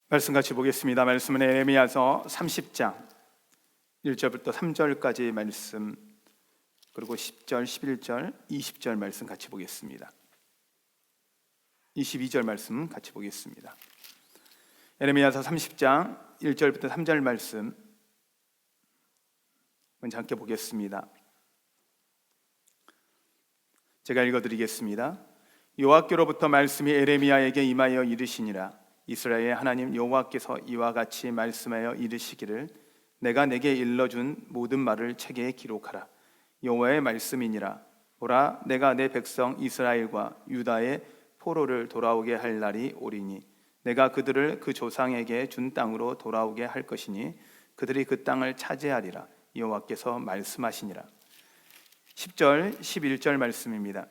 말씀 같이 보겠습니다. 말씀은 에레미야서 30장 1절부터 3절까지 말씀, 그리고 10절, 11절, 20절 말씀 같이 보겠습니다. 22절 말씀 같이 보겠습니다. 에레미야서 30장 1절부터 3절 말씀 먼저 함께 보겠습니다. 제가 읽어드리겠습니다. 여호와께로부터 말씀이 에레미야에게 임하여 이르시니라. 이스라엘의 하나님 여호와께서 이와 같이 말씀하여 이르시기를, 내가 내게 일러준 모든 말을 책에 기록하라. 여호와의 말씀이니라. 보라, 내가 내 백성 이스라엘과 유다의 포로를 돌아오게 할 날이 오리니 내가 그들을 그 조상에게 준 땅으로 돌아오게 할 것이니 그들이 그 땅을 차지하리라. 여호와께서 말씀하시니라. 10절 11절 말씀입니다.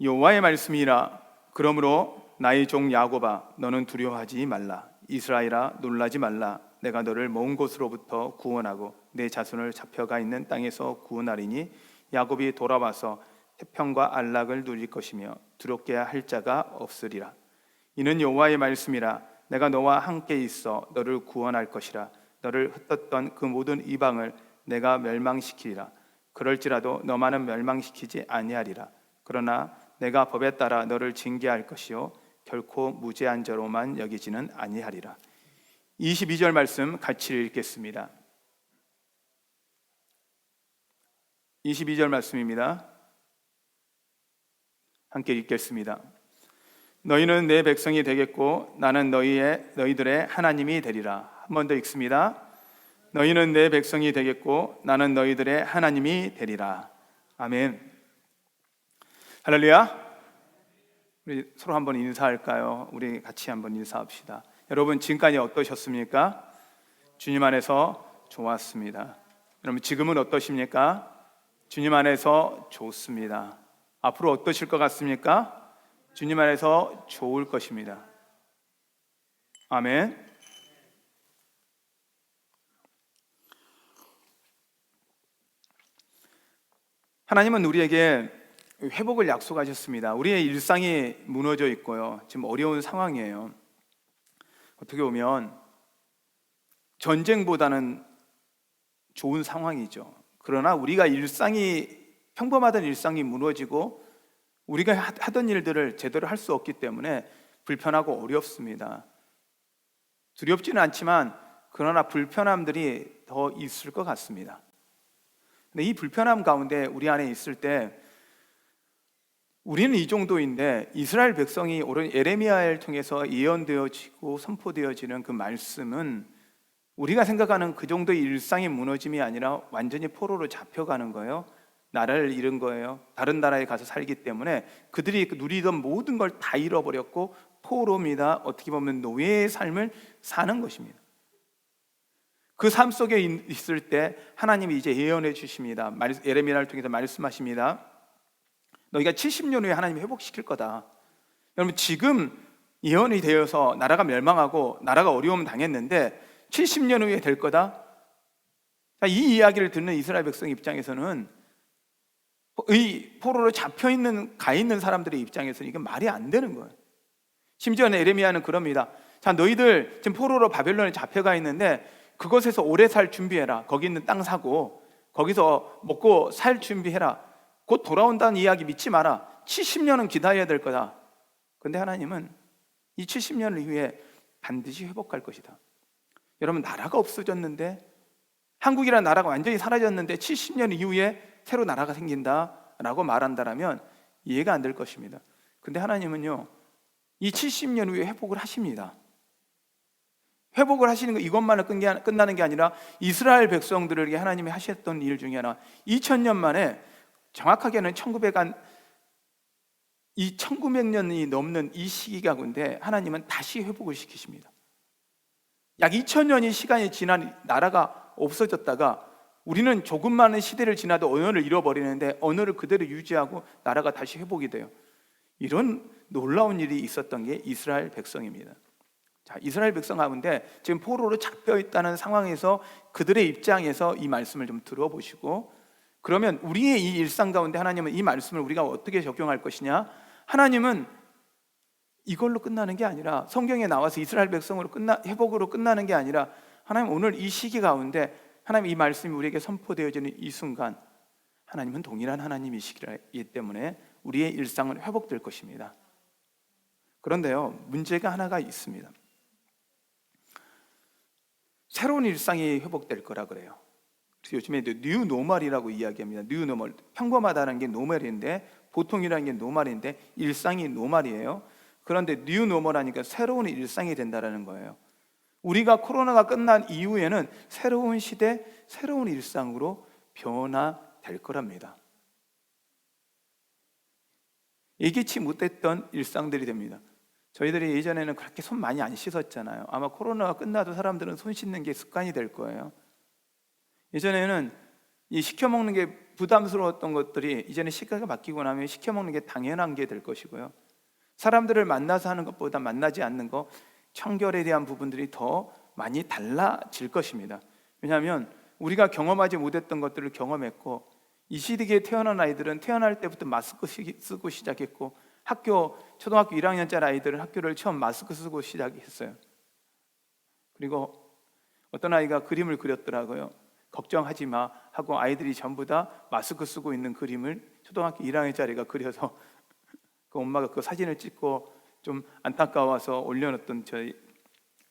여호와의 말씀이라. 그러므로 나의 종 야곱아, 너는 두려워하지 말라. 이스라엘아, 놀라지 말라. 내가 너를 먼 곳으로부터 구원하고 내 자손을 잡혀가 있는 땅에서 구원하리니 야곱이 돌아와서 태평과 안락을 누릴 것이며 두렵게 할 자가 없으리라. 이는 여호와의 말씀이라. 내가 너와 함께 있어 너를 구원할 것이라. 너를 흩었던 그 모든 이방을 내가 멸망시키리라. 그럴지라도 너만은 멸망시키지 아니하리라. 그러나 내가 법에 따라 너를 징계할 것이요 결코 무죄한 자로만 여기지는 아니하리라. 22절 말씀 같이 읽겠습니다. 22절 말씀입니다. 함께 읽겠습니다. 너희는 내 백성이 되겠고 나는 너희들의 하나님이 되리라. 한 번 더 읽습니다. 너희는 내 백성이 되겠고 나는 너희들의 하나님이 되리라. 아멘. 할렐루야. 우리 서로 한번 인사할까요? 우리 같이 한번 인사합시다. 여러분, 지금까지 어떠셨습니까? 주님 안에서 좋았습니다. 여러분, 지금은 어떠십니까? 주님 안에서 좋습니다. 앞으로 어떠실 것 같습니까? 주님 안에서 좋을 것입니다. 아멘. 하나님은 우리에게 회복을 약속하셨습니다. 우리의 일상이 무너져 있고요, 지금 어려운 상황이에요. 어떻게 보면 전쟁보다는 좋은 상황이죠. 그러나 우리가 평범하던 일상이 무너지고 우리가 하던 일들을 제대로 할 수 없기 때문에 불편하고 어렵습니다. 두렵지는 않지만 그러나 불편함들이 더 있을 것 같습니다. 근데 이 불편함 가운데 우리 안에 있을 때 우리는 이 정도인데, 이스라엘 백성이 오른 에레미야를 통해서 예언되어지고 선포되어지는 그 말씀은 우리가 생각하는 그 정도의 일상의 무너짐이 아니라 완전히 포로로 잡혀가는 거예요. 나라를 잃은 거예요. 다른 나라에 가서 살기 때문에 그들이 누리던 모든 걸 다 잃어버렸고 포로입니다. 어떻게 보면 노예의 삶을 사는 것입니다. 그 삶 속에 있을 때 하나님이 이제 예언해 주십니다. 에레미야를 통해서 말씀하십니다. 너희가 70년 후에 하나님이 회복시킬 거다. 여러분, 지금 예언이 되어서 나라가 멸망하고 나라가 어려움 당했는데 70년 후에 될 거다. 이 이야기를 듣는 이스라엘 백성 입장에서는, 이 포로로 잡혀있는 가 있는 사람들의 입장에서는 이게 말이 안 되는 거예요. 심지어는 에레미야는 그럽니다. 자, 너희들 지금 포로로 바벨론에 잡혀가 있는데 그곳에서 오래 살 준비해라. 거기 있는 땅 사고 거기서 먹고 살 준비해라. 곧 돌아온다는 이야기 믿지 마라. 70년은 기다려야 될 거다. 그런데 하나님은 이 70년 이후에 반드시 회복할 것이다. 여러분, 나라가 없어졌는데, 한국이라는 나라가 완전히 사라졌는데 70년 이후에 새로 나라가 생긴다라고 말한다면 이해가 안 될 것입니다. 근데 하나님은요, 이 70년 후에 회복을 하십니다. 회복을 하시는 거 이것만으로 끝나는 게 아니라 이스라엘 백성들에게 하나님이 하셨던 일 중에 하나, 2000년 만에, 정확하게는 1900년이 넘는 이 시기 가운데 하나님은 다시 회복을 시키십니다. 약 2000년이 시간이 지난 나라가 없어졌다가 우리는 조금만의 시대를 지나도 언어를 잃어버리는데 언어를 그대로 유지하고 나라가 다시 회복이 돼요. 이런 놀라운 일이 있었던 게 이스라엘 백성입니다. 자, 이스라엘 백성 가운데 지금 포로로 잡혀 있다는 상황에서 그들의 입장에서 이 말씀을 좀 들어보시고, 그러면 우리의 이 일상 가운데 하나님은 이 말씀을 우리가 어떻게 적용할 것이냐? 하나님은 이걸로 끝나는 게 아니라, 성경에 나와서 이스라엘 백성으로 회복으로 끝나는 게 아니라, 하나님 오늘 이 시기 가운데 하나님 이 말씀이 우리에게 선포되어지는 이 순간, 하나님은 동일한 하나님이시기 때문에 우리의 일상은 회복될 것입니다. 그런데요, 문제가 하나가 있습니다. 새로운 일상이 회복될 거라 그래요. 그래서 요즘에 뉴 노멀이라고 이야기합니다. 뉴 노멀, 평범하다는 게 노멀인데, 보통이라는 게 노멀인데 일상이 노멀이에요. 그런데 뉴 노멀하니까 새로운 일상이 된다는 거예요. 우리가 코로나가 끝난 이후에는 새로운 시대, 새로운 일상으로 변화될 거랍니다. 예기치 못했던 일상들이 됩니다. 저희들이 예전에는 그렇게 손 많이 안 씻었잖아요. 아마 코로나가 끝나도 사람들은 손 씻는 게 습관이 될 거예요. 예전에는 이 시켜 먹는 게 부담스러웠던 것들이 이제는 시대가 바뀌고 나면 시켜 먹는 게 당연한 게 될 것이고요. 사람들을 만나서 하는 것보다 만나지 않는 것, 청결에 대한 부분들이 더 많이 달라질 것입니다. 왜냐하면 우리가 경험하지 못했던 것들을 경험했고, 이 시대에 태어난 아이들은 태어날 때부터 마스크 쓰고 시작했고, 초등학교 1학년짜리 아이들은 학교를 처음 마스크 쓰고 시작했어요. 그리고 어떤 아이가 그림을 그렸더라고요. 걱정하지 마 하고 아이들이 전부 다 마스크 쓰고 있는 그림을 초등학교 1학년짜리가 그려서 그 엄마가 그 사진을 찍고 좀 안타까워서 올려놓던 저희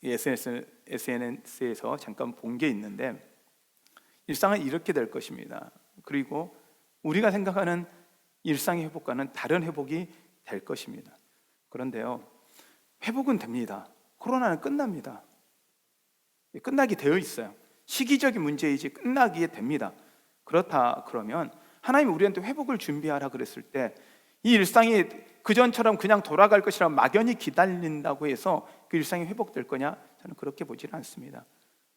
SNS에서 잠깐 본 게 있는데, 일상은 이렇게 될 것입니다. 그리고 우리가 생각하는 일상의 회복과는 다른 회복이 될 것입니다. 그런데요, 회복은 됩니다. 코로나는 끝납니다. 끝나게 되어 있어요. 시기적인 문제이지 끝나기에 됩니다. 그렇다 그러면 하나님이 우리한테 회복을 준비하라 그랬을 때, 이 일상이 그전처럼 그냥 돌아갈 것이라 막연히 기다린다고 해서 그 일상이 회복될 거냐? 저는 그렇게 보지는 않습니다.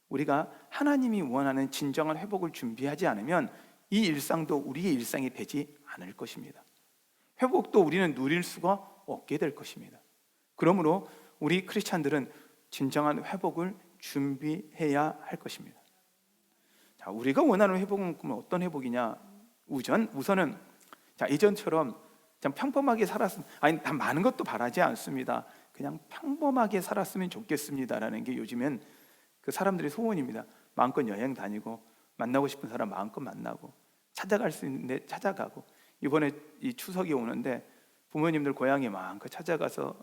우리가 하나님이 원하는 진정한 회복을 준비하지 않으면 이 일상도 우리의 일상이 되지 않을 것입니다. 회복도 우리는 누릴 수가 없게 될 것입니다. 그러므로 우리 크리스찬들은 진정한 회복을 준비해야 할 것입니다. 자, 우리가 원하는 회복은 어떤 회복이냐? 우선은 예전처럼 참 평범하게 살았으면, 다 많은 것도 바라지 않습니다. 그냥 평범하게 살았으면 좋겠습니다라는 게 요즘엔 그 사람들의 소원입니다. 마음껏 여행 다니고, 만나고 싶은 사람 마음껏 만나고, 찾아갈 수 있는데 찾아가고, 이번에 이 추석이 오는데 부모님들 고향에 마음껏 찾아가서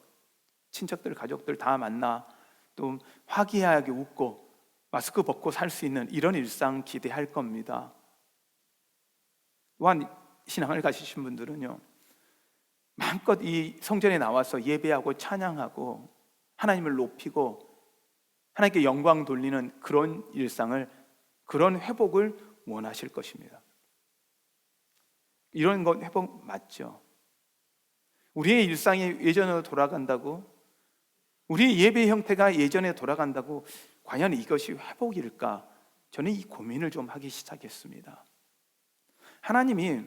친척들, 가족들 다 만나, 또 화기애애하게 웃고 마스크 벗고 살 수 있는 이런 일상 기대할 겁니다. 또한 신앙을 가지신 분들은요, 마음껏 이 성전에 나와서 예배하고 찬양하고 하나님을 높이고 하나님께 영광 돌리는 그런 일상을, 그런 회복을 원하실 것입니다. 이런 건 회복 맞죠? 우리의 일상이 예전으로 돌아간다고, 우리의 예배 형태가 예전에 돌아간다고, 과연 이것이 회복일까? 저는 이 고민을 좀 하기 시작했습니다. 하나님이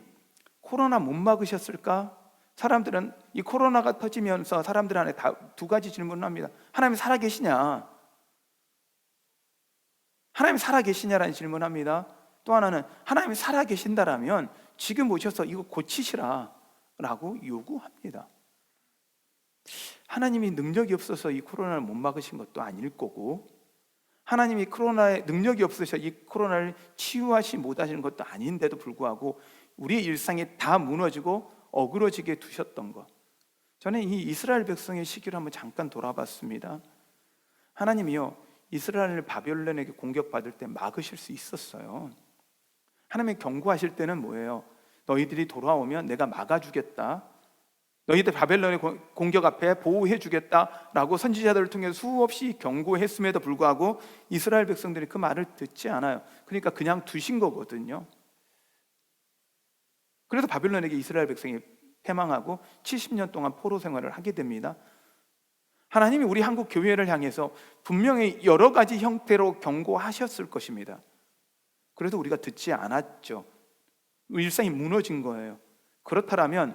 코로나 못 막으셨을까? 사람들은 이 코로나가 터지면서 사람들 안에 두 가지 질문을 합니다. 하나님 살아계시냐? 하나님 살아계시냐라는 질문을 합니다. 또 하나는 하나님이 살아계신다라면 지금 오셔서 이거 고치시라 라고 요구합니다. 하나님이 능력이 없어서 이 코로나를 못 막으신 것도 아닐 거고, 하나님이 코로나에 능력이 없으셔 이 코로나를 치유하시 못하시는 것도 아닌데도 불구하고 우리의 일상이 다 무너지고 어그러지게 두셨던 것, 저는 이 이스라엘 백성의 시기를 한번 잠깐 돌아봤습니다. 하나님이요, 이스라엘을 바벨론에게 공격받을 때 막으실 수 있었어요. 하나님이 경고하실 때는 뭐예요? 너희들이 돌아오면 내가 막아주겠다, 너희들 바벨론의 공격 앞에 보호해 주겠다라고 선지자들을 통해 수없이 경고했음에도 불구하고 이스라엘 백성들이 그 말을 듣지 않아요. 그러니까 그냥 두신 거거든요. 그래서 바벨론에게 이스라엘 백성이 패망하고 70년 동안 포로 생활을 하게 됩니다. 하나님이 우리 한국 교회를 향해서 분명히 여러 가지 형태로 경고하셨을 것입니다. 그래도 우리가 듣지 않았죠. 일상이 무너진 거예요. 그렇다면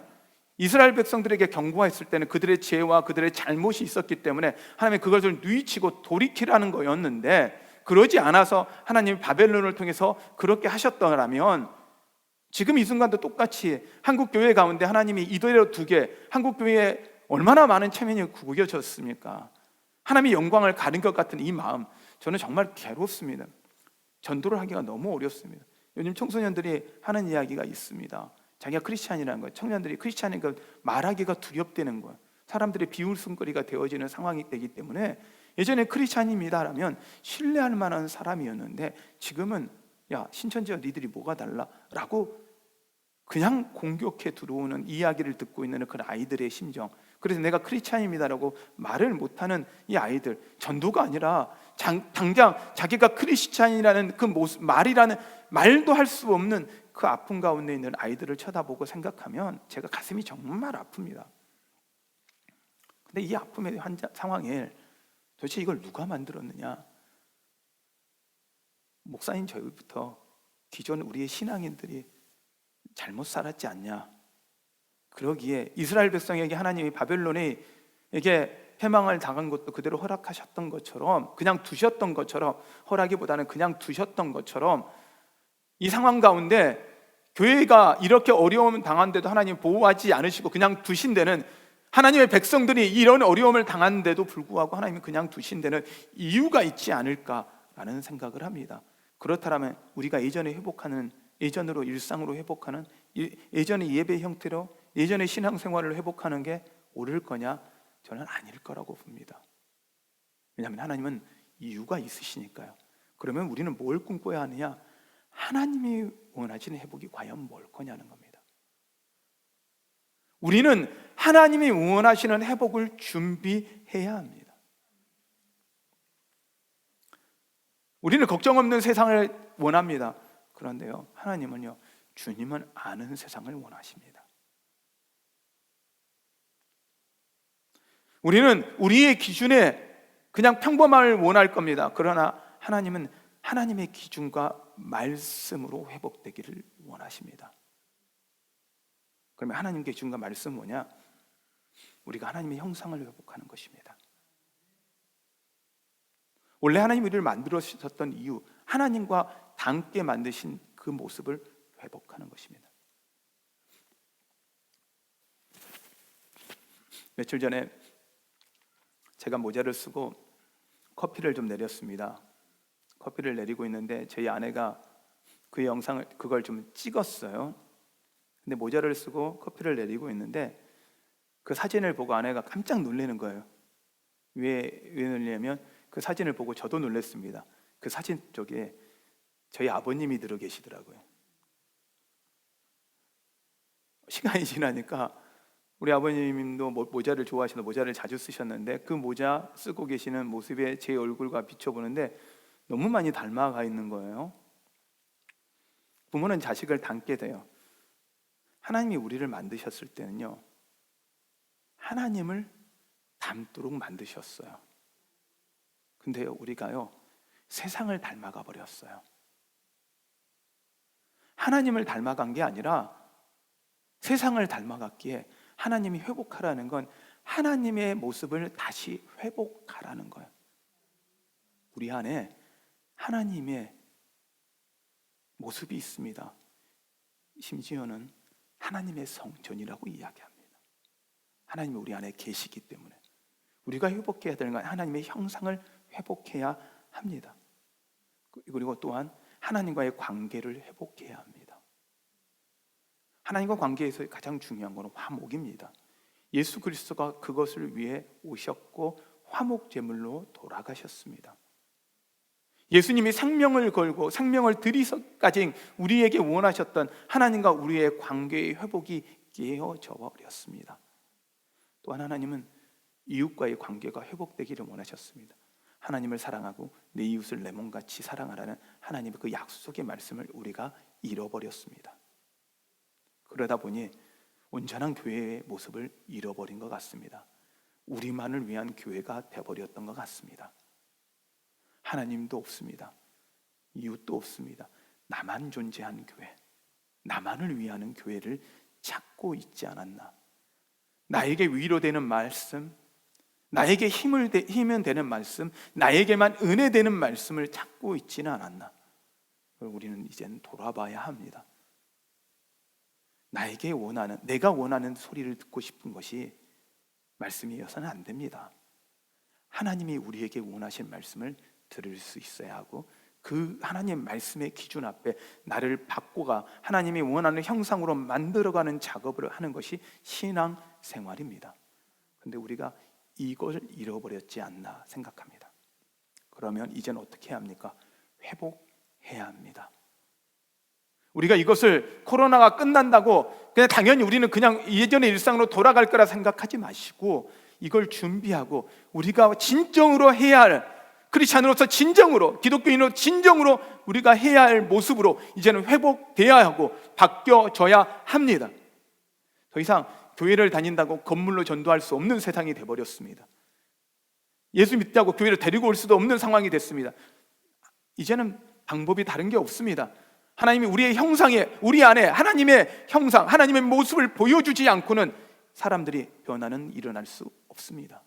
이스라엘 백성들에게 경고했을 때는 그들의 죄와 그들의 잘못이 있었기 때문에 하나님이 그것을 뉘우치고 돌이키라는 거였는데, 그러지 않아서 하나님이 바벨론을 통해서 그렇게 하셨더라면 지금 이 순간도 똑같이 한국 교회 가운데 하나님이 이대로 두게, 한국 교회에 얼마나 많은 체면이 구겨졌습니까? 하나님의 영광을 가린 것 같은 이 마음, 저는 정말 괴롭습니다. 전도를 하기가 너무 어렵습니다. 요즘 청소년들이 하는 이야기가 있습니다. 자기가 크리스찬이라는 거예요. 청년들이 크리스찬인 걸 말하기가 두렵다는 거예요. 사람들의 비웃음거리가 되어지는 상황이 되기 때문에, 예전에 크리스찬입니다라면 신뢰할 만한 사람이었는데 지금은 야, 신천지와 니들이 뭐가 달라? 라고 그냥 공격해 들어오는 이야기를 듣고 있는 그런 아이들의 심정. 그래서 내가 크리스찬입니다라고 말을 못하는 이 아이들, 전도가 아니라 당장 자기가 크리스찬이라는 그 모습, 말도 할 수 없는 그 아픔 가운데 있는 아이들을 쳐다보고 생각하면 제가 가슴이 정말 아픕니다. 근데 이 아픔의 상황을 도대체 이걸 누가 만들었느냐? 목사님 저희부터 기존 우리의 신앙인들이 잘못 살았지 않냐? 그러기에 이스라엘 백성에게 하나님이 바벨론에게 패망을 당한 것도 그대로 허락하셨던 것처럼, 그냥 두셨던 것처럼, 허락이보다는 그냥 두셨던 것처럼, 이 상황 가운데 교회가 이렇게 어려움 당한데도 하나님 보호하지 않으시고 그냥 두신 데는, 하나님의 백성들이 이런 어려움을 당하는데도 불구하고 하나님이 그냥 두신 데는 이유가 있지 않을까라는 생각을 합니다. 그렇다면 우리가 예전으로 일상으로 회복하는, 예전의 예배 형태로 예전의 신앙생활을 회복하는 게 옳을 거냐? 저는 아닐 거라고 봅니다. 왜냐하면 하나님은 이유가 있으시니까요. 그러면 우리는 뭘 꿈꿔야 하느냐? 하나님이 원하시는 회복이 과연 뭘 거냐는 겁니다. 우리는 하나님이 원하시는 회복을 준비해야 합니다. 우리는 걱정 없는 세상을 원합니다. 그런데요, 하나님은요, 주님은 아는 세상을 원하십니다. 우리는 우리의 기준에 그냥 평범함을 원할 겁니다. 그러나 하나님은 하나님의 기준과 말씀으로 회복되기를 원하십니다. 그러면 하나님의 기준과 말씀은 뭐냐? 우리가 하나님의 형상을 회복하는 것입니다. 원래 하나님이 우리를 만들어주셨던 이유, 하나님과 닮게 만드신 그 모습을 회복하는 것입니다. 며칠 전에 제가 모자를 쓰고 커피를 좀 내렸습니다. 커피를 내리고 있는데 저희 아내가 그 영상을, 그걸 좀 찍었어요. 근데 모자를 쓰고 커피를 내리고 있는데 그 사진을 보고 아내가 깜짝 놀라는 거예요. 왜 놀냐면 그 사진을 보고 저도 놀랐습니다. 그 사진 쪽에 저희 아버님이 들어 계시더라고요. 시간이 지나니까 우리 아버님도 모자를 좋아하시는, 모자를 자주 쓰셨는데 그 모자 쓰고 계시는 모습에 제 얼굴과 비춰보는데 너무 많이 닮아가 있는 거예요. 부모는 자식을 닮게 돼요. 하나님이 우리를 만드셨을 때는요, 하나님을 닮도록 만드셨어요. 근데요, 우리가요, 세상을 닮아가 버렸어요. 하나님을 닮아간 게 아니라 세상을 닮아갔기에 하나님이 회복하라는 건 하나님의 모습을 다시 회복하라는 거예요. 우리 안에 하나님의 모습이 있습니다. 심지어는 하나님의 성전이라고 이야기합니다. 하나님이 우리 안에 계시기 때문에 우리가 회복해야 되는 건 하나님의 형상을 회복해야 합니다. 그리고 또한 하나님과의 관계를 회복해야 합니다. 하나님과 관계에서 가장 중요한 것은 화목입니다. 예수 그리스도가 그것을 위해 오셨고 화목 제물로 돌아가셨습니다. 예수님이 생명을 걸고 생명을 들이서까지 우리에게 원하셨던 하나님과 우리의 관계의 회복이 깨어져 버렸습니다. 또한 하나님은 이웃과의 관계가 회복되기를 원하셨습니다. 하나님을 사랑하고 내 이웃을 내 몸같이 사랑하라는 하나님의 그 약속의 말씀을 우리가 잃어버렸습니다. 그러다 보니 온전한 교회의 모습을 잃어버린 것 같습니다. 우리만을 위한 교회가 되어버렸던 것 같습니다. 하나님도 없습니다. 이웃도 없습니다. 나만 존재하는 교회, 나만을 위하는 교회를 찾고 있지 않았나. 나에게 위로되는 말씀, 나에게 힘은 되는 말씀, 나에게만 은혜 되는 말씀을 찾고 있지는 않았나. 우리는 이제는 돌아봐야 합니다. 내가 원하는 소리를 듣고 싶은 것이 말씀이어서는 안 됩니다. 하나님이 우리에게 원하신 말씀을 들을 수 있어야 하고, 그 하나님 말씀의 기준 앞에 나를 바꿔가 하나님이 원하는 형상으로 만들어가는 작업을 하는 것이 신앙 생활입니다. 그런데 우리가 이걸 잃어버렸지 않나 생각합니다. 그러면 이제는 어떻게 해야 합니까? 회복해야 합니다. 우리가 이것을 코로나가 끝난다고 그냥 당연히 우리는 그냥 예전의 일상으로 돌아갈 거라 생각하지 마시고, 이걸 준비하고 우리가 진정으로 해야 할, 크리스찬으로서 진정으로, 기독교인으로 진정으로 우리가 해야 할 모습으로 이제는 회복돼야 하고 바뀌어져야 합니다. 더 이상 교회를 다닌다고 건물로 전도할 수 없는 세상이 돼버렸습니다. 예수 믿다고 교회를 데리고 올 수도 없는 상황이 됐습니다. 이제는 방법이 다른 게 없습니다. 하나님이 우리의 형상에, 우리 안에 하나님의 형상, 하나님의 모습을 보여주지 않고는 사람들이 변화는 일어날 수 없습니다.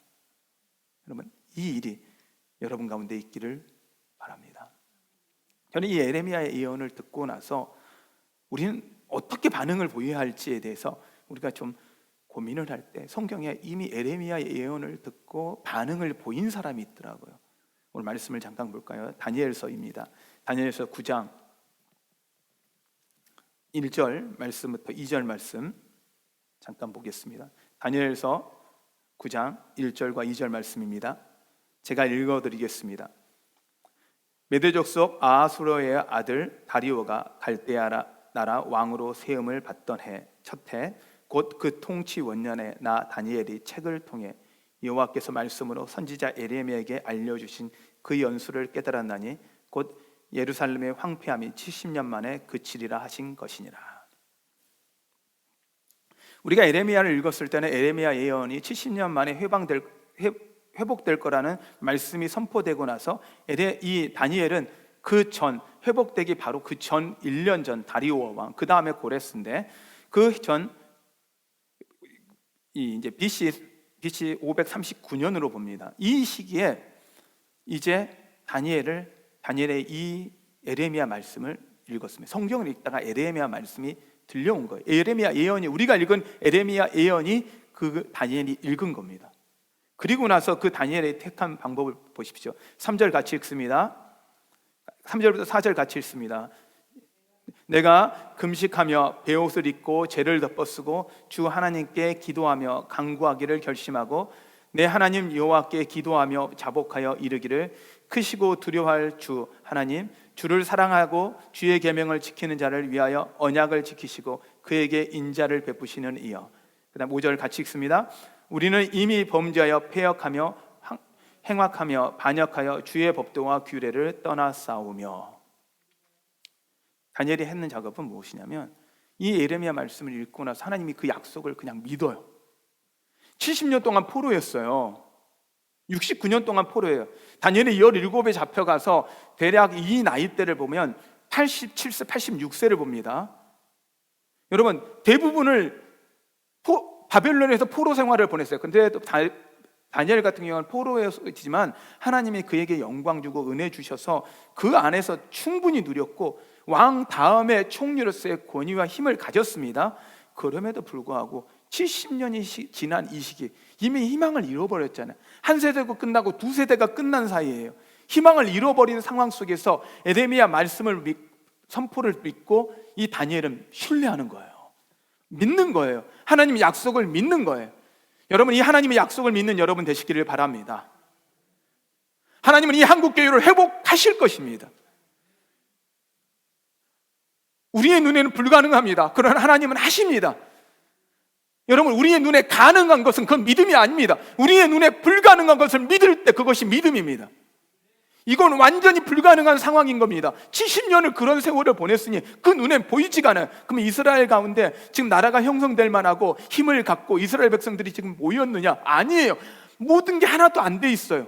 여러분, 이 일이 여러분 가운데 있기를 바랍니다. 저는 이 에레미야의 예언을 듣고 나서 우리는 어떻게 반응을 보여야 할지에 대해서 우리가 좀 고민을 할 때, 성경에 이미 에레미야의 예언을 듣고 반응을 보인 사람이 있더라고요. 오늘 말씀을 잠깐 볼까요? 다니엘서입니다. 다니엘서 9장 1절 말씀부터 2절 말씀 잠깐 보겠습니다. 다니엘서 9장 1절과 2절 말씀입니다. 제가 읽어드리겠습니다. 메대 족속 아하수르의 아들 다리오가 갈대아 나라 왕으로 세움을 받던 해 첫 해 곧 그 통치 원년에 나 다니엘이 책을 통해 여호와께서 말씀으로 선지자 에레미야에게 알려주신 그 연수를 깨달았나니 곧 예루살렘의 황폐함이 70년 만에 그치리라 하신 것이니라. 우리가 에레미야를 읽었을 때는 에레미야 예언이 70년 만에 회복될 거라는 말씀이 선포되고 나서 이 다니엘은 그 전, 회복되기 바로 그 전 1년 전 다리오 왕, 그 다음에 고레스인데 그 전 이제 BC 539년으로 봅니다. 이 시기에 이제 다니엘의 이 에레미야 말씀을 읽었습니다. 성경을 읽다가 에레미야 말씀이 들려온 거예요. 에레미야 예언이, 우리가 읽은 에레미야 예언이 그 다니엘이 읽은 겁니다. 그리고 나서 그 다니엘의 택한 방법을 보십시오. 3절 같이 읽습니다. 3절부터 4절 같이 읽습니다. 내가 금식하며 베옷을 입고 죄를 덮어쓰고 주 하나님께 기도하며 간구하기를 결심하고 내 하나님 여호와께 기도하며 자복하여 이르기를 크시고 두려워할 주 하나님, 주를 사랑하고 주의 계명을 지키는 자를 위하여 언약을 지키시고 그에게 인자를 베푸시는 이여. 그다음 5절 같이 읽습니다. 우리는 이미 범죄하여 패역하며 행악하며 반역하여 주의 법도와 규례를 떠나 싸우며. 다니엘이 했는 작업은 무엇이냐면 이 에레미야 말씀을 읽고 나서 하나님이 그 약속을 그냥 믿어요. 70년 동안 포로였어요. 69년 동안 포로예요. 다니엘이 17에 잡혀가서 대략 이 나이대를 보면 87세, 86세를 봅니다. 여러분, 대부분을 바벨론에서 포로 생활을 보냈어요. 근데 다니엘 같은 경우는 포로였지만 하나님이 그에게 영광 주고 은혜 주셔서 그 안에서 충분히 누렸고 왕 다음에 총리로서의 권위와 힘을 가졌습니다. 그럼에도 불구하고 70년이 지난 이 시기 이미 희망을 잃어버렸잖아요. 한 세대가 끝나고 두 세대가 끝난 사이예요. 희망을 잃어버린 상황 속에서 에레미야 말씀을 선포를 믿고 이 다니엘은 신뢰하는 거예요. 믿는 거예요. 하나님의 약속을 믿는 거예요. 여러분, 이 하나님의 약속을 믿는 여러분 되시기를 바랍니다. 하나님은 이 한국교회를 회복하실 것입니다. 우리의 눈에는 불가능합니다. 그러나 하나님은 하십니다. 여러분, 우리의 눈에 가능한 것은 그건 믿음이 아닙니다. 우리의 눈에 불가능한 것을 믿을 때 그것이 믿음입니다. 이건 완전히 불가능한 상황인 겁니다. 70년을 그런 세월을 보냈으니 그 눈에 보이지가 않아요. 그러면 이스라엘 가운데 지금 나라가 형성될 만하고 힘을 갖고 이스라엘 백성들이 지금 모였느냐? 아니에요. 모든 게 하나도 안 돼 있어요.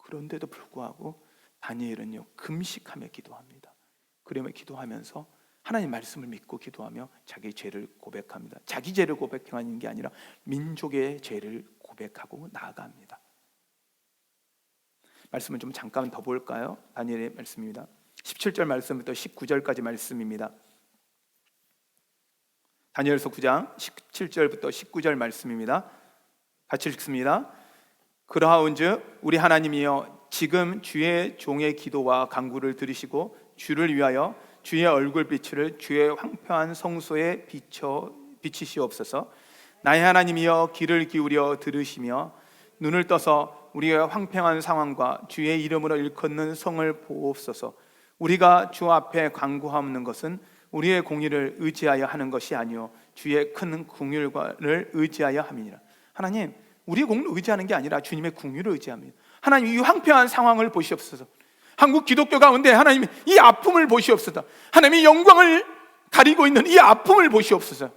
그런데도 불구하고 다니엘은요, 금식하며 기도합니다. 그러며 기도하면서 하나님 말씀을 믿고 기도하며 자기 죄를 고백합니다. 자기 죄를 고백하는 게 아니라 민족의 죄를 고백하고 나아갑니다. 말씀을 좀 잠깐 더 볼까요? 다니엘의 말씀입니다. 17절 말씀부터 19절까지 말씀입니다. 다니엘서 9장 17절부터 19절 말씀입니다. 같이 읽습니다. 그러하온즉 우리 하나님이여 지금 주의 종의 기도와 간구를 들으시고 주를 위하여 주의 얼굴빛을 주의 황폐한 성소에 비치시옵소서. 나의 하나님이여 귀를 기울여 들으시며 눈을 떠서 우리의 황폐한 상황과 주의 이름으로 일컫는 성을 보옵소서. 우리가 주 앞에 간구하는 것은 우리의 공의를 의지하여 하는 것이 아니요 주의 큰 긍휼을 의지하여 함이니라. 하나님, 우리의 공의를 의지하는 게 아니라 주님의 긍휼을 의지합니다. 하나님, 이 황폐한 상황을 보시옵소서. 한국 기독교 가운데 하나님 이 아픔을 보시옵소서. 하나님의 영광을 가리고 있는 이 아픔을 보시옵소서.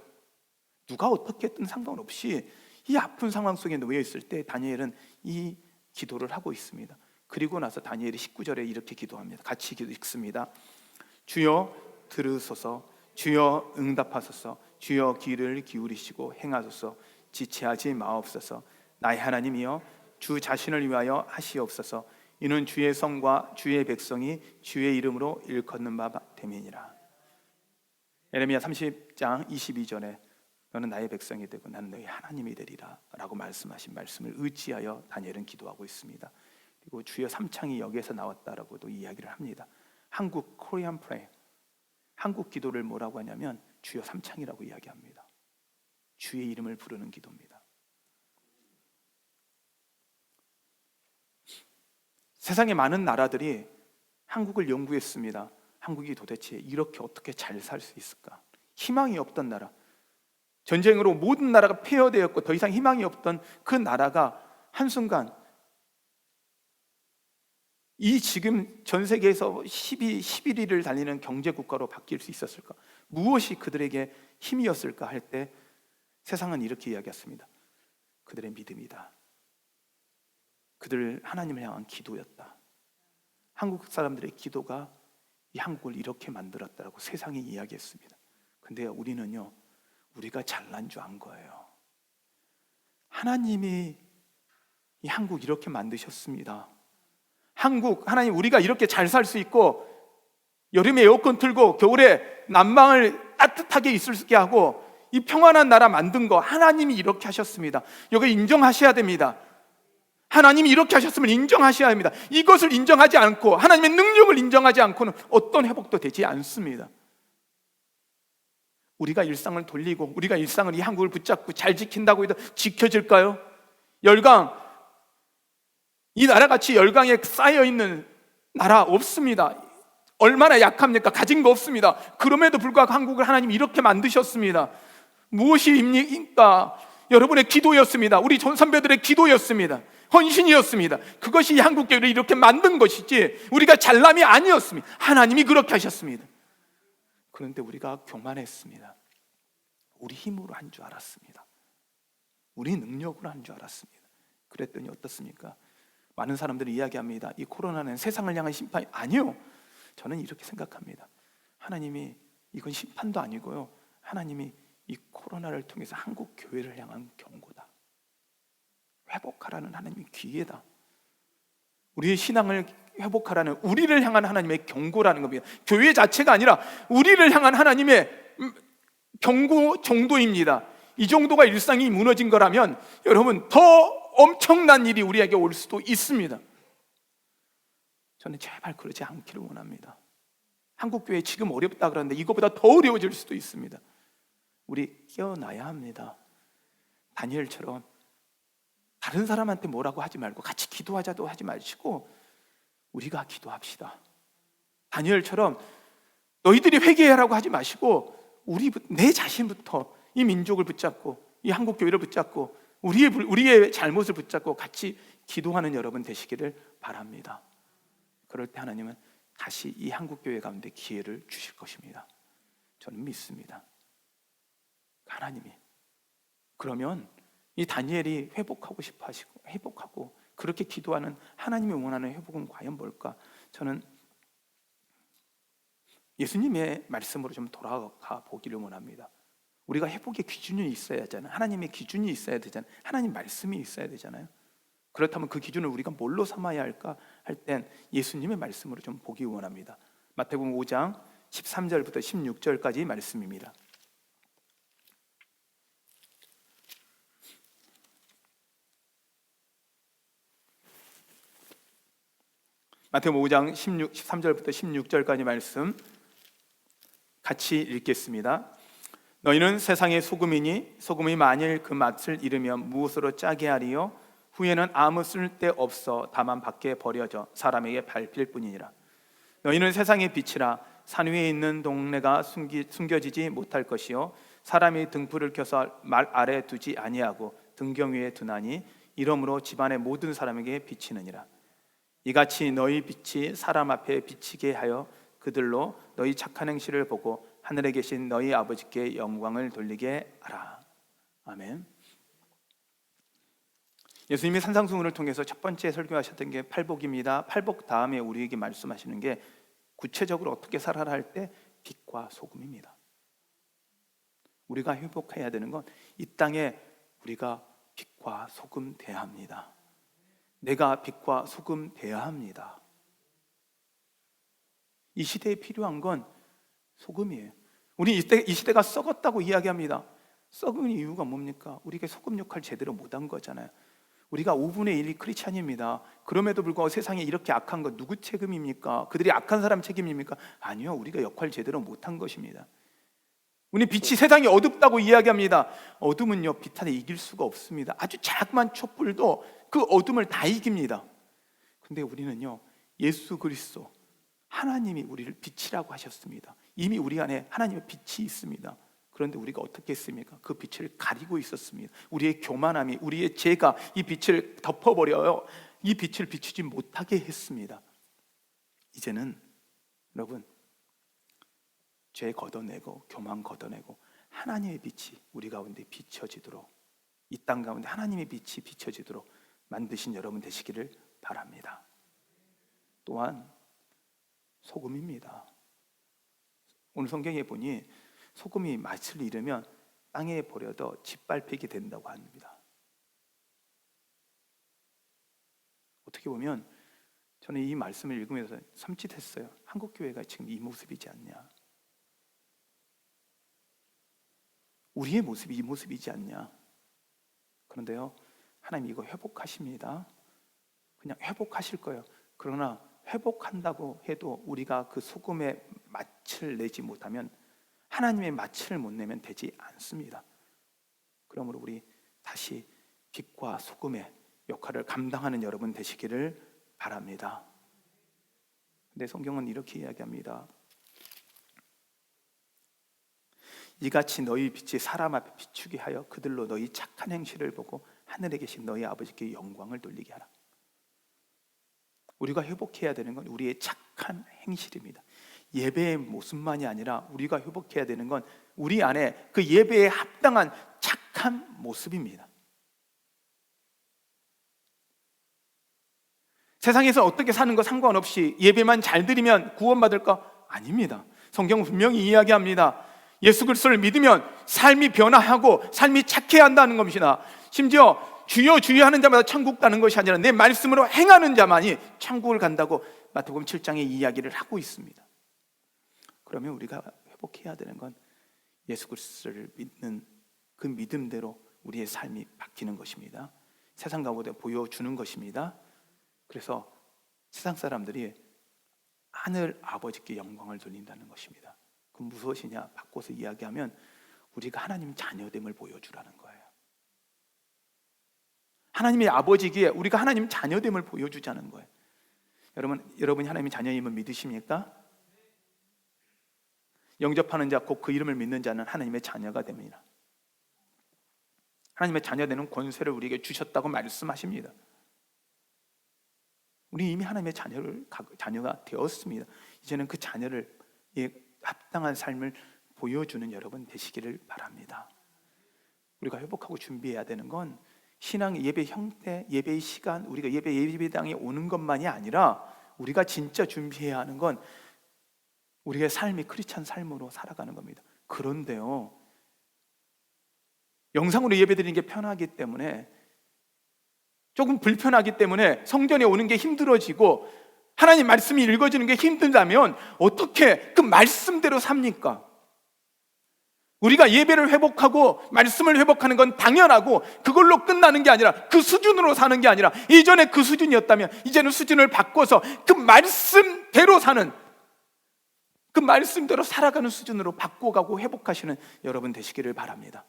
누가 어떻게 했든 상관없이 이 아픈 상황 속에 놓여 있을 때 다니엘은 이 기도를 하고 있습니다. 그리고 나서 다니엘이 19절에 이렇게 기도합니다. 같이 읽습니다. 주여 들으소서, 주여 응답하소서, 주여 귀를 기울이시고 행하소서, 지체하지 마옵소서. 나의 하나님이여 주 자신을 위하여 하시옵소서. 이는 주의 성과 주의 백성이 주의 이름으로 일컫는 바 됨이니라. 예레미야 30장 22절에 너는 나의 백성이 되고 나는 너희 하나님이 되리라 라고 말씀하신 말씀을 의지하여 다니엘은 기도하고 있습니다. 그리고 주여 삼창이 여기에서 나왔다라고도 이야기를 합니다. 한국 코리안 프레이, 한국 기도를 뭐라고 하냐면 주여 삼창이라고 이야기합니다. 주의 이름을 부르는 기도입니다. 세상의 많은 나라들이 한국을 연구했습니다. 한국이 도대체 이렇게 어떻게 잘 살 수 있을까? 희망이 없던 나라, 전쟁으로 모든 나라가 폐허되었고 더 이상 희망이 없던 그 나라가 한순간 이 지금 전 세계에서 11위를 달리는 경제 국가로 바뀔 수 있었을까? 무엇이 그들에게 힘이었을까 할 때 세상은 이렇게 이야기했습니다. 그들의 믿음이다. 그들 하나님을 향한 기도였다. 한국 사람들의 기도가 이 한국을 이렇게 만들었다라고 세상이 이야기했습니다. 근데 우리는요, 우리가 잘난 줄 안 거예요. 하나님이 이 한국 이렇게 만드셨습니다. 한국, 하나님 우리가 이렇게 잘 살 수 있고 여름에 에어컨 틀고 겨울에 난방을 따뜻하게 있을 수 있게 하고 이 평안한 나라 만든 거 하나님이 이렇게 하셨습니다. 이걸 인정하셔야 됩니다. 하나님이 이렇게 하셨으면 인정하셔야 합니다. 이것을 인정하지 않고 하나님의 능력을 인정하지 않고는 어떤 회복도 되지 않습니다. 우리가 일상을 돌리고 우리가 일상을 이 한국을 붙잡고 잘 지킨다고 해도 지켜질까요? 열강, 이 나라같이 열강에 쌓여있는 나라 없습니다. 얼마나 약합니까? 가진 거 없습니다. 그럼에도 불구하고 한국을 하나님이 이렇게 만드셨습니다. 무엇입니까? 여러분의 기도였습니다. 우리 전 선배들의 기도였습니다. 헌신이었습니다. 그것이 이 한국교회를 이렇게 만든 것이지 우리가 잘남이 아니었습니다. 하나님이 그렇게 하셨습니다. 그런데 우리가 교만했습니다. 우리 힘으로 한 줄 알았습니다. 우리 능력으로 한 줄 알았습니다. 그랬더니 어떻습니까? 많은 사람들이 이야기합니다. 이 코로나는 세상을 향한 심판이 아니요. 저는 이렇게 생각합니다. 하나님이 이건 심판도 아니고요. 하나님이 이 코로나를 통해서 한국 교회를 향한 경고다. 회복하라는 하나님의 기회다. 우리의 신앙을 회복하라는 우리를 향한 하나님의 경고라는 겁니다. 교회 자체가 아니라 우리를 향한 하나님의 경고 정도입니다. 이 정도가 일상이 무너진 거라면 여러분 더 엄청난 일이 우리에게 올 수도 있습니다. 저는 제발 그러지 않기를 원합니다. 한국교회 지금 어렵다 그러는데 이거보다 더 어려워질 수도 있습니다. 우리 깨어나야 합니다. 다니엘처럼 다른 사람한테 뭐라고 하지 말고 같이 기도하자도 하지 마시고 우리가 기도합시다. 다니엘처럼 너희들이 회개하라고 하지 마시고 내 자신부터 이 민족을 붙잡고 이 한국교회를 붙잡고 우리의 잘못을 붙잡고 같이 기도하는 여러분 되시기를 바랍니다. 그럴 때 하나님은 다시 이 한국교회 가운데 기회를 주실 것입니다. 저는 믿습니다. 하나님이 그러면 이 다니엘이 회복하고 싶어 하시고 회복하고 그렇게 기도하는 하나님이 원하는 회복은 과연 뭘까? 저는 예수님의 말씀으로 좀 돌아가 보기를 원합니다. 우리가 회복의 기준이 있어야 하잖아요. 하나님의 기준이 있어야 되잖아요. 하나님 말씀이 있어야 되잖아요. 그렇다면 그 기준을 우리가 뭘로 삼아야 할까 할 땐 예수님의 말씀으로 좀 보기 원합니다. 마태복음 5장 13절부터 16절까지 말씀입니다. 마태복음 5장 13절부터 16절까지 말씀 같이 읽겠습니다. 너희는 세상의 소금이니 소금이 만일 그 맛을 잃으면 무엇으로 짜게 하리요? 후에는 아무 쓸데없어 다만 밖에 버려져 사람에게 밟힐 뿐이니라. 너희는 세상의 빛이라. 산 위에 있는 동네가 숨겨지지 못할 것이요 사람이 등불을 켜서 말 아래 두지 아니하고 등경 위에 두나니 이러므로 집안의 모든 사람에게 비치느니라. 이같이 너희 빛이 사람 앞에 비치게 하여 그들로 너희 착한 행실을 보고 하늘에 계신 너희 아버지께 영광을 돌리게 하라. 아멘. 예수님이 산상수훈을 통해서 첫 번째 설교하셨던 게 팔복입니다. 팔복 다음에 우리에게 말씀하시는 게 구체적으로 어떻게 살아라 할 때 빛과 소금입니다. 우리가 회복해야 되는 건 이 땅에 우리가 빛과 소금 돼야 합니다. 내가 빛과 소금 돼야 합니다. 이 시대에 필요한 건 소금이에요. 우리 이 시대가 썩었다고 이야기합니다. 썩은 이유가 뭡니까? 우리가 소금 역할 제대로 못한 거잖아요. 우리가 5분의 1이 크리스찬입니다. 그럼에도 불구하고 세상에 이렇게 악한 거 누구 책임입니까? 그들이 악한 사람 책임입니까? 아니요, 우리가 역할 제대로 못한 것입니다. 우리 빛이 세상이 어둡다고 이야기합니다. 어둠은요, 빛 안에 이길 수가 없습니다. 아주 작은 촛불도 그 어둠을 다 이깁니다. 근데 우리는요, 예수 그리스도 하나님이 우리를 빛이라고 하셨습니다. 이미 우리 안에 하나님의 빛이 있습니다. 그런데 우리가 어떻게 했습니까? 그 빛을 가리고 있었습니다. 우리의 교만함이, 우리의 죄가 이 빛을 덮어버려요. 이 빛을 비추지 못하게 했습니다. 이제는 여러분, 죄 걷어내고 교만 걷어내고 하나님의 빛이 우리 가운데 비춰지도록, 이 땅 가운데 하나님의 빛이 비춰지도록 만드신 여러분 되시기를 바랍니다. 또한 소금입니다. 오늘 성경에 보니 소금이 맛을 잃으면 땅에 버려도 짓밟히게 된다고 합니다. 어떻게 보면 저는 이 말씀을 읽으면서 섬찟했어요. 한국 교회가 지금 이 모습이지 않냐? 우리의 모습이 이 모습이지 않냐? 그런데요, 하나님 이거 회복하십니다. 그냥 회복하실 거예요. 그러나 회복한다고 해도 우리가 그 소금의 맛을 내지 못하면, 하나님의 맛을 못 내면 되지 않습니다. 그러므로 우리 다시 빛과 소금의 역할을 감당하는 여러분 되시기를 바랍니다. 근데 성경은 이렇게 이야기합니다. 이같이 너희 빛이 사람 앞에 비추게 하여 그들로 너희 착한 행실을 보고 하늘에 계신 너희 아버지께 영광을 돌리게 하라. 우리가 회복해야 되는 건 우리의 착한 행실입니다. 예배의 모습만이 아니라 우리가 회복해야 되는 건 우리 안에 그 예배에 합당한 착한 모습입니다. 세상에서 어떻게 사는 거 상관없이 예배만 잘 드리면 구원받을까? 아닙니다. 성경은 분명히 이야기합니다. 예수 그리스도를 믿으면 삶이 변화하고 삶이 착해야 한다는 것입니다. 심지어 주여 주여 하는 자마다 천국 가는 것이 아니라 내 말씀으로 행하는 자만이 천국을 간다고 마태복음 7장에 이야기를 하고 있습니다. 그러면 우리가 회복해야 되는 건 예수 그리스도를 믿는 그 믿음대로 우리의 삶이 바뀌는 것입니다. 세상 가운데 보여주는 것입니다. 그래서 세상 사람들이 하늘 아버지께 영광을 돌린다는 것입니다. 그럼 무엇이냐? 바꿔서 이야기하면 우리가 하나님 자녀됨을 보여주라는 거예요. 하나님의 아버지기에 우리가 하나님 자녀됨을 보여주자는 거예요. 여러분이 하나님의 자녀임을 믿으십니까? 영접하는 자, 곧 그 이름을 믿는 자는 하나님의 자녀가 됩니다. 하나님의 자녀 되는 권세를 우리에게 주셨다고 말씀하십니다. 우리 이미 하나님의 자녀가 되었습니다. 이제는 그 자녀를 합당한 삶을 보여주는 여러분 되시기를 바랍니다. 우리가 회복하고 준비해야 되는 건 신앙의 예배 형태, 예배의 시간, 우리가 예배당에 오는 것만이 아니라 우리가 진짜 준비해야 하는 건 우리의 삶이 크리스찬 삶으로 살아가는 겁니다. 그런데요, 영상으로 예배드리는 게 편하기 때문에, 조금 불편하기 때문에 성전에 오는 게 힘들어지고 하나님 말씀이 읽어지는 게 힘들다면 어떻게 그 말씀대로 삽니까? 우리가 예배를 회복하고 말씀을 회복하는 건 당연하고 그걸로 끝나는 게 아니라 그 수준으로 사는 게 아니라 이전에 그 수준이었다면 이제는 수준을 바꿔서 그 말씀대로 사는, 그 말씀대로 살아가는 수준으로 바꿔가고 회복하시는 여러분 되시기를 바랍니다.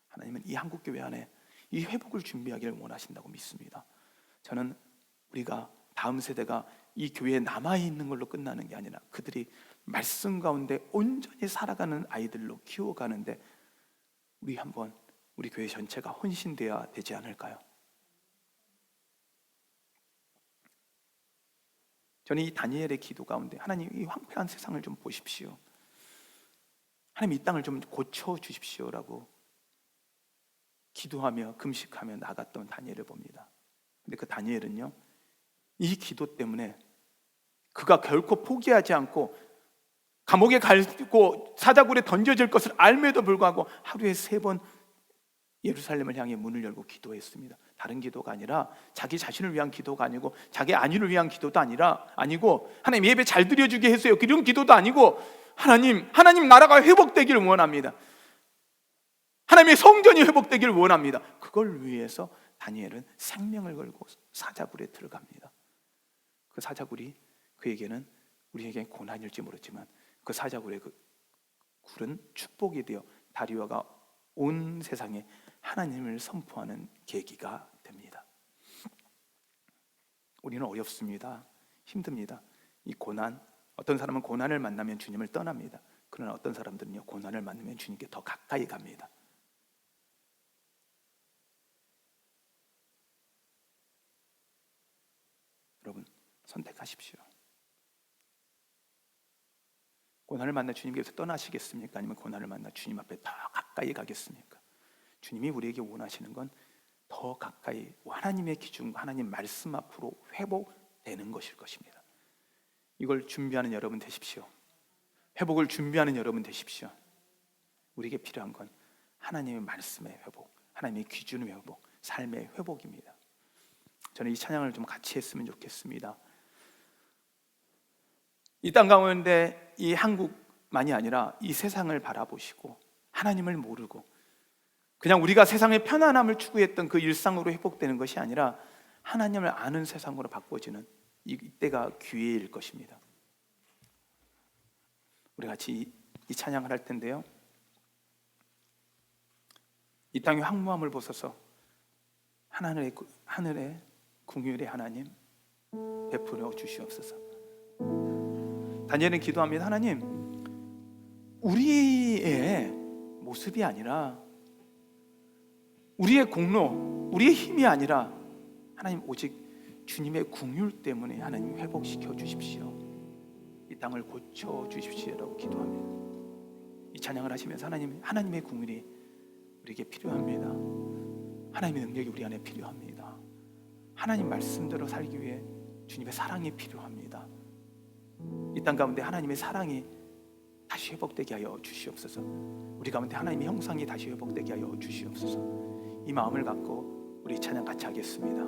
하나님은 이 한국교회 안에 이 회복을 준비하기를 원하신다고 믿습니다. 저는 우리가 다음 세대가 이 교회에 남아있는 걸로 끝나는 게 아니라 그들이 말씀 가운데 온전히 살아가는 아이들로 키워가는데 우리 한번 우리 교회 전체가 헌신되어야 되지 않을까요? 저는 이 다니엘의 기도 가운데 하나님 이 황폐한 세상을 좀 보십시오, 하나님 이 땅을 좀 고쳐주십시오라고 기도하며 금식하며 나갔던 다니엘을 봅니다. 근데 그 다니엘은요, 이 기도 때문에 그가 결코 포기하지 않고 감옥에 갈고 사자굴에 던져질 것을 알매도 불구하고 하루에 3번 예루살렘을 향해 문을 열고 기도했습니다. 다른 기도가 아니라 자기 자신을 위한 기도가 아니고 자기 안위를 위한 기도도 아니고 하나님 예배 잘 드려주게 해서요, 그런 기도도 아니고 하나님 나라가 회복되기를 원합니다. 하나님의 성전이 회복되기를 원합니다. 그걸 위해서 다니엘은 생명을 걸고 사자굴에 들어갑니다. 그 사자굴이 그에게는, 우리에게는 고난일지 모르지만 그 사자굴의 그 굴은 축복이 되어 다리오가 온 세상에 하나님을 선포하는 계기가 됩니다. 우리는 어렵습니다. 힘듭니다. 이 고난, 어떤 사람은 고난을 만나면 주님을 떠납니다. 그러나 어떤 사람들은요, 고난을 만나면 주님께 더 가까이 갑니다. 여러분 선택하십시오. 고난을 만나 주님께서 떠나시겠습니까? 아니면 고난을 만나 주님 앞에 더 가까이 가겠습니까? 주님이 우리에게 원하시는 건 더 가까이 하나님의 기준과 하나님 말씀 앞으로 회복되는 것일 것입니다. 이걸 준비하는 여러분 되십시오. 회복을 준비하는 여러분 되십시오. 우리에게 필요한 건 하나님의 말씀의 회복, 하나님의 기준의 회복, 삶의 회복입니다. 저는 이 찬양을 좀 같이 했으면 좋겠습니다. 이 땅 가운데 이 한국만이 아니라 이 세상을 바라보시고 하나님을 모르고 그냥 우리가 세상의 편안함을 추구했던 그 일상으로 회복되는 것이 아니라 하나님을 아는 세상으로 바꿔지는 이때가 기회일 것입니다. 우리 같이 이 찬양을 할 텐데요, 이 땅의 황무함을 보소서 하늘의 궁율의 하나님 베풀어 주시옵소서. 다니엘은 기도합니다. 하나님, 우리의 모습이 아니라, 우리의 공로, 우리의 힘이 아니라 하나님 오직 주님의 궁율 때문에 하나님 회복시켜 주십시오. 이 땅을 고쳐 주십시오라고 기도합니다. 이 찬양을 하시면서 하나님의 궁율이 우리에게 필요합니다. 하나님의 능력이 우리 안에 필요합니다. 하나님 말씀대로 살기 위해 주님의 사랑이 필요합니다. 이 땅 가운데 하나님의 사랑이 다시 회복되게 하여 주시옵소서. 우리 가운데 하나님의 형상이 다시 회복되게 하여 주시옵소서. 이 마음을 갖고 우리 찬양 같이 하겠습니다.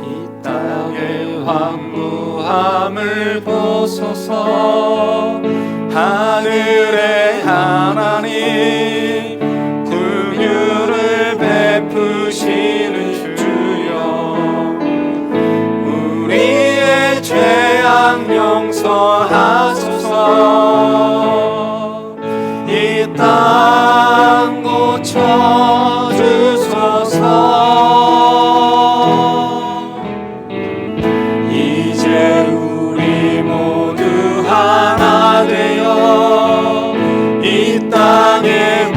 이 땅의 황무함을 보소서 하늘의 하나님 긍휼을 베푸시는 주여 우리의 죄악 용서하소서 이 땅 고쳐주소서 이제 우리 모두 하나 되어 이 땅에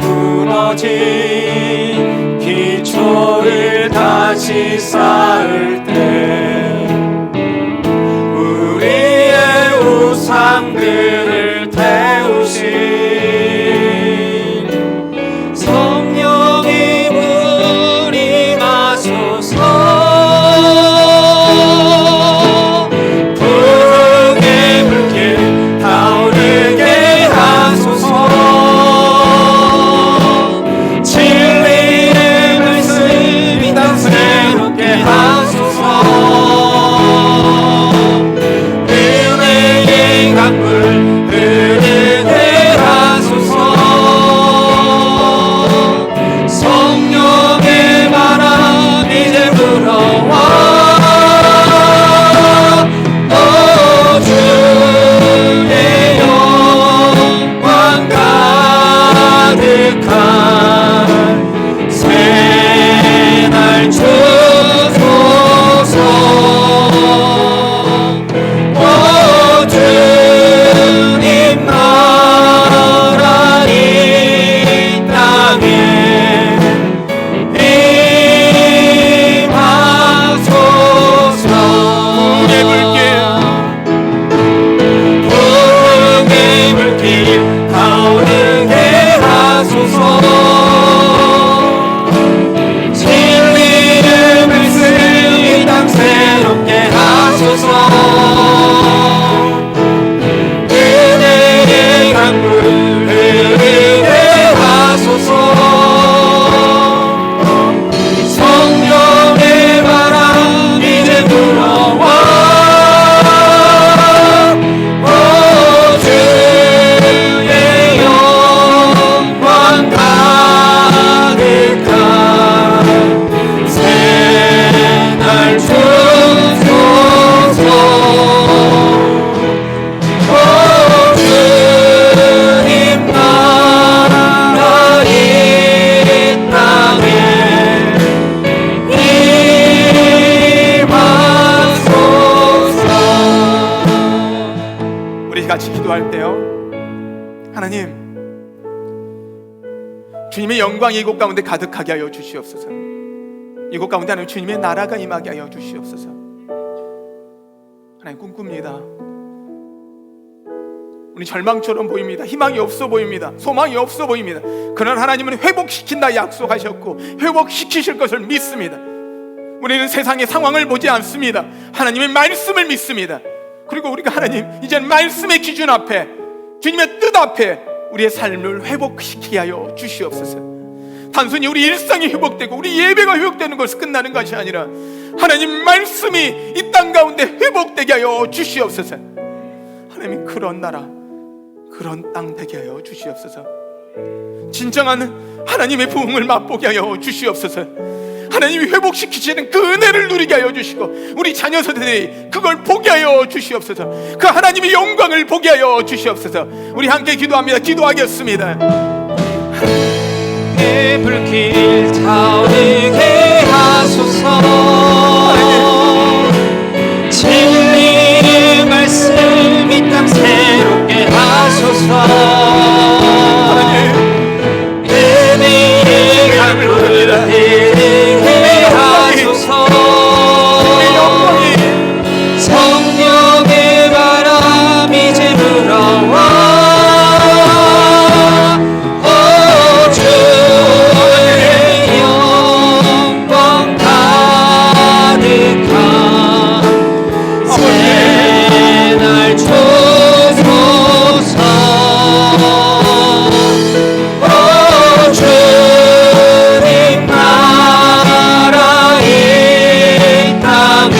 같이 기도할 때요, 하나님, 주님의 영광이 이곳 가운데 가득하게 하여 주시옵소서. 이곳 가운데 하나님 주님의 나라가 임하게 하여 주시옵소서. 하나님, 꿈꿉니다. 우리 절망처럼 보입니다. 희망이 없어 보입니다. 소망이 없어 보입니다. 그러나 하나님은 회복시킨다 약속하셨고 회복시키실 것을 믿습니다. 우리는 세상의 상황을 보지 않습니다. 하나님의 말씀을 믿습니다. 그리고 우리가 하나님, 이제는 말씀의 기준 앞에, 주님의 뜻 앞에 우리의 삶을 회복시키게 하여 주시옵소서. 단순히 우리 일상이 회복되고 우리 예배가 회복되는 것으로 끝나는 것이 아니라 하나님 말씀이 이 땅 가운데 회복되게 하여 주시옵소서. 하나님, 그런 나라, 그런 땅 되게 하여 주시옵소서. 진정한 하나님의 부흥을 맛보게 하여 주시옵소서. 하나님이 회복시키시는 그 은혜를 누리게 하여 주시고 우리 자녀 세대들이 그걸 보게 하여 주시옵소서. 그 하나님의 영광을 보게 하여 주시옵소서. 우리 함께 기도합니다. 기도하겠습니다. 내 불길 타오르게 하소서. 진리의 말씀 이 땅 새롭게 하소서. 은혜의 강물을 흐르게 하소서. 성령의 바람 이제 불어와 주의 영광 가득한 새날 주소서. 주님 나라 이 땅에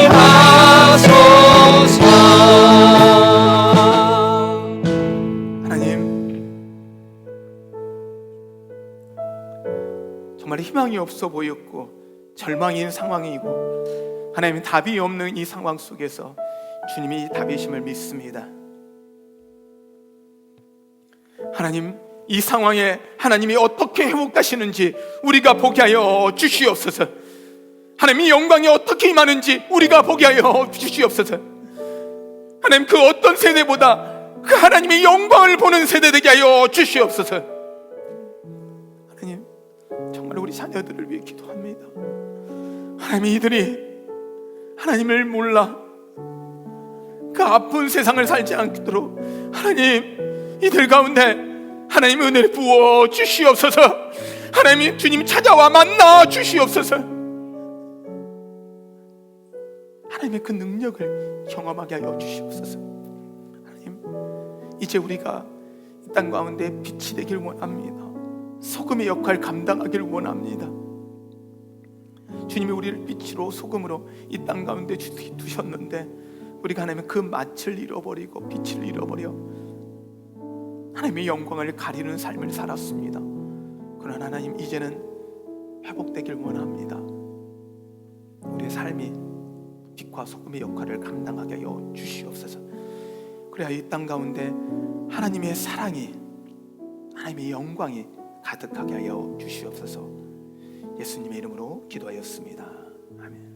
임하소서. 하나님, 정말 희망이 없어 보였고 절망인 상황이고 하나님, 답이 없는 이 상황 속에서 주님이 답이심을 믿습니다. 하나님, 이 상황에 하나님이 어떻게 회복하시는지 우리가 보게 하여 주시옵소서. 하나님의 영광이 어떻게 임하는지 우리가 보게 하여 주시옵소서. 하나님, 그 어떤 세대보다 그 하나님의 영광을 보는 세대 되게 하여 주시옵소서. 하나님, 정말 우리 자녀들을 위해 기도합니다. 하나님, 이들이 하나님을 몰라 그 아픈 세상을 살지 않도록 하나님, 이들 가운데 하나님 은혜를 부어 주시옵소서. 하나님, 주님 찾아와 만나 주시옵소서. 하나님의 그 능력을 경험하게 하여 주시옵소서. 하나님, 이제 우리가 이 땅 가운데 빛이 되길 원합니다. 소금의 역할 감당하길 원합니다. 주님이 우리를 빛으로 소금으로 이 땅 가운데 두셨는데 우리가 하나님 그 맛을 잃어버리고 빛을 잃어버려 하나님의 영광을 가리는 삶을 살았습니다. 그러나 하나님, 이제는 회복되길 원합니다. 우리의 삶이 빛과 소금의 역할을 감당하게 하여 주시옵소서. 그래야 이 땅 가운데 하나님의 사랑이, 하나님의 영광이 가득하게 하여 주시옵소서. 예수님의 이름으로 기도하였습니다. 아멘.